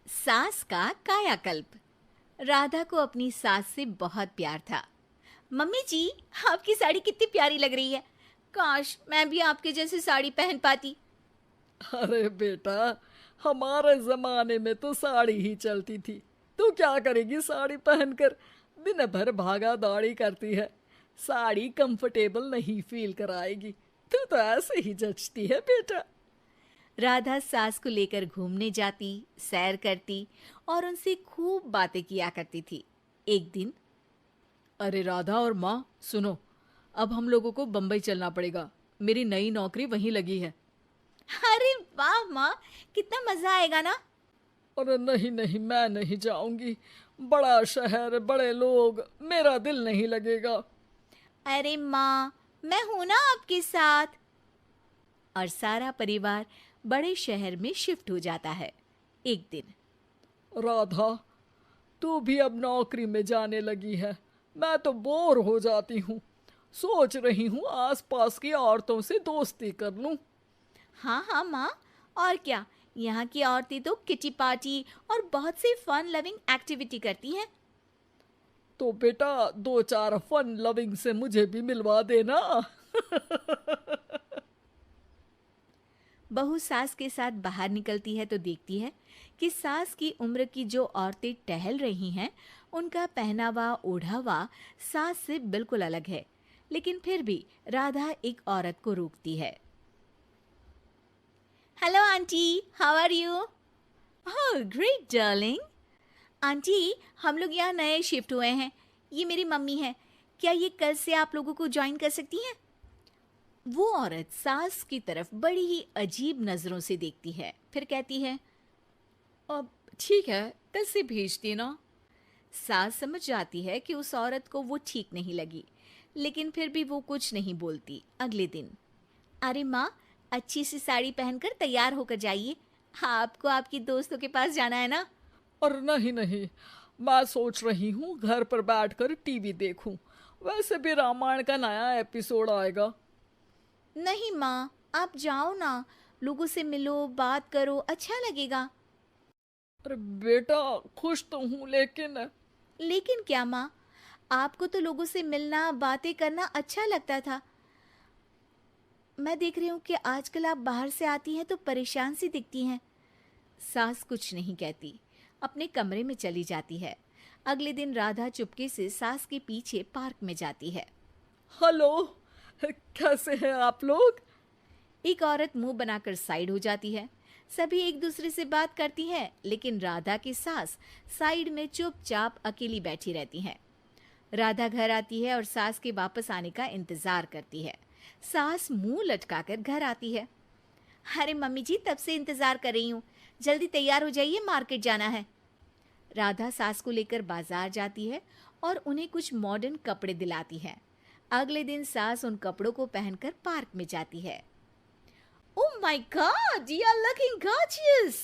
सास का कायाकल्प। राधा को अपनी सास से बहुत प्यार था। मम्मी जी, आपकी साड़ी कितनी प्यारी लग रही है। काश मैं भी आपके जैसी साड़ी पहन पाती। अरे बेटा, हमारे जमाने में तो साड़ी ही चलती थी। तू क्या करेगी साड़ी पहनकर? दिन भर भागा दौड़ी करती है। साड़ी कंफर्टेबल नहीं फील कराएगी। तू तो ऐसे ही जचती है बेटा। राधा सास को लेकर घूमने जाती, सैर करती और उनसे खूब बातें किया करती थी। एक दिन, अरे राधा और माँ, सुनो, अब हम लोगों को बम्बई चलना पड़ेगा। मेरी नई नौकरी वहीं लगी है। अरे वाह माँ, कितना मजा आएगा ना। अरे नहीं नहीं, मैं नहीं जाऊंगी। बड़ा शहर, बड़े लोग, मेरा दिल नहीं लगेगा। अरे माँ, मैं हूं ना आपके साथ। और सारा परिवार बड़े शहर में शिफ्ट हो जाता है। एक दिन, राधा, तू भी अब नौकरी में जाने लगी है। मैं तो बोर हो जाती हूँ। सोच रही हूँ आसपास की औरतों से दोस्ती कर लूँ। हाँ हाँ माँ, और क्या। यहाँ की औरतें तो किटी पार्टी और बहुत सी फन लविंग एक्टिविटी करती हैं। तो बेटा, दो चार फन लविंग से मुझे भी मिलवा देना। बहू सास के साथ बाहर निकलती है तो देखती है कि सास की उम्र की जो औरतें टहल रही हैं, उनका पहनावा ओढ़ावा सास से बिल्कुल अलग है। लेकिन फिर भी राधा एक औरत को रोकती है। Hello aunty, how are you? Oh great darling. Aunty, हम लोग यहाँ नए शिफ्ट हुए हैं। ये मेरी मम्मी है। क्या ये कल से आप लोगों को ज्वाइन कर सकती हैं? वो औरत सास की तरफ बड़ी ही अजीब नजरों से देखती है, फिर कहती है, अब ठीक है, कल से भेज देना। सास समझ जाती है कि उस औरत को वो ठीक नहीं लगी, लेकिन फिर भी वो कुछ नहीं बोलती। अगले दिन, अरे माँ, अच्छी सी साड़ी पहनकर तैयार होकर जाइए। आपको आपकी दोस्तों के पास जाना है ना। और नहीं नहीं, मैं सोच रही हूँ घर पर बैठकर टीवी देखूं। वैसे भी रामायण का नया एपिसोड आएगा। नहीं माँ, आप जाओ ना, लोगों से मिलो, बात करो, अच्छा लगेगा। अरे बेटा, खुश तो हूँ लेकिन। लेकिन क्या माँ, आपको तो लोगों से मिलना, बातें करना अच्छा लगता था। मैं देख रही हूँ कि आजकल आप बाहर से आती हैं तो परेशान सी दिखती हैं। सास कुछ नहीं कहती, अपने कमरे में चली जाती है। अगले दिन राधा चुपके से सास के पीछे पार्क में जाती है। हेलो, कैसे हैं आप लोग? एक औरत मुंह बनाकर साइड हो जाती है। सभी एक दूसरे से बात करती हैं, लेकिन राधा की सास साइड में चुपचाप अकेली बैठी रहती हैं। राधा घर आती है और सास के वापस आने का इंतजार करती है। सास मुंह लटकाकर घर आती है। अरे मम्मी जी, तब से इंतजार कर रही हूँ। जल्दी तैयार हो जाइए, मार्केट जाना है। राधा सास को लेकर बाजार जाती है और उन्हें कुछ मॉडर्न कपड़े दिलाती है। अगले दिन सास उन कपड़ों को पहनकर पार्क में जाती है। Oh my God, you are looking gorgeous.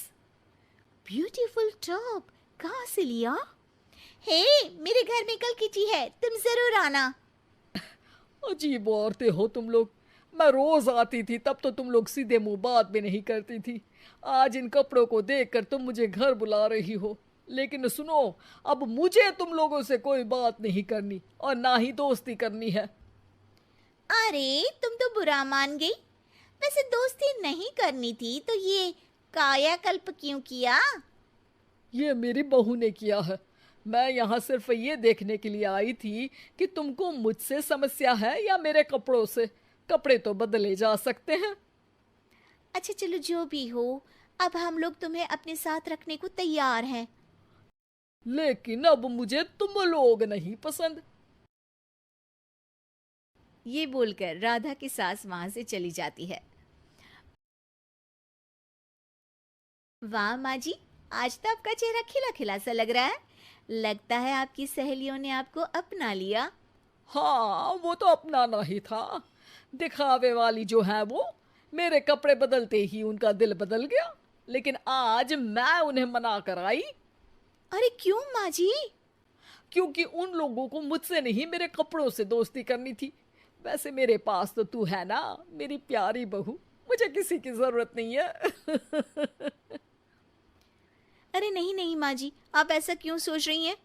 Beautiful top, कहाँ से लिया? हे, मेरे घर में कल किटी है, तुम जरूर आना। अजीब औरतें हो तुम लोग। मैं रोज आती थी तब तो तुम लोग सीधे मुंह बात भी नहीं करती थी। आज इन कपड़ों को देखकर तुम मुझे घर बुला रही हो। लेकिन सुनो, अब मुझे तुम लोगों से कोई बात नहीं करनी और ना ही दोस्ती करनी है। अरे तुम तो बुरा मान गई। वैसे दोस्ती नहीं करनी थी तो ये कायाकल्प क्यों किया? ये मेरी बहू ने किया है। मैं यहाँ सिर्फ ये देखने के लिए आई थी कि तुमको मुझसे समस्या है या मेरे कपड़ों से। कपड़े तो बदले जा सकते हैं। अच्छा चलो, जो भी हो, अब हम लोग तुम्हें अपने साथ रखने को तैयार हैं। लेकिन अब मुझे तुम लोग नहीं पसंद। ये बोलकर राधा की सास वहां से चली जाती है। वाह माँ जी, आज तो आपका चेहरा खिला खिला सा लग रहा है। लगता है आपकी सहेलियों ने आपको अपना लिया। हाँ, वो तो अपनाना ही था। दिखावे वाली जो है वो। मेरे कपड़े बदलते ही उनका दिल बदल गया। लेकिन आज मैं उन्हें मना कर आई। अरे क्यों माँ जी? क्योंकि उन लोगों को मुझसे नहीं, मेरे कपड़ों से दोस्ती करनी थी। वैसे मेरे पास तो तू है ना, मेरी प्यारी बहू। मुझे किसी की जरूरत नहीं है। अरे नहीं नहीं माँ जी, आप ऐसा क्यों सोच रही हैं?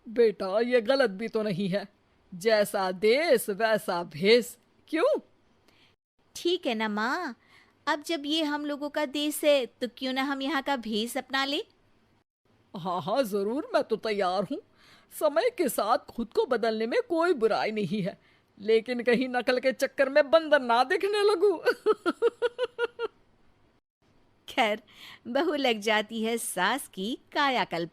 बेटा ये गलत भी तो नहीं है। जैसा देश वैसा भेष। क्यों? ठीक है ना माँ, अब जब ये हम लोगों का देश है तो क्यों ना हम यहाँ का भेष अपना ले। हाँ हाँ जरूर, मैं तो तैयार हूँ। समय के साथ खुद को बदलने में कोई बुराई नहीं है, लेकिन कहीं नकल के चक्कर में बंदर ना दिखने लगूं। खैर, बहू लग जाती है सास की कायाकल्प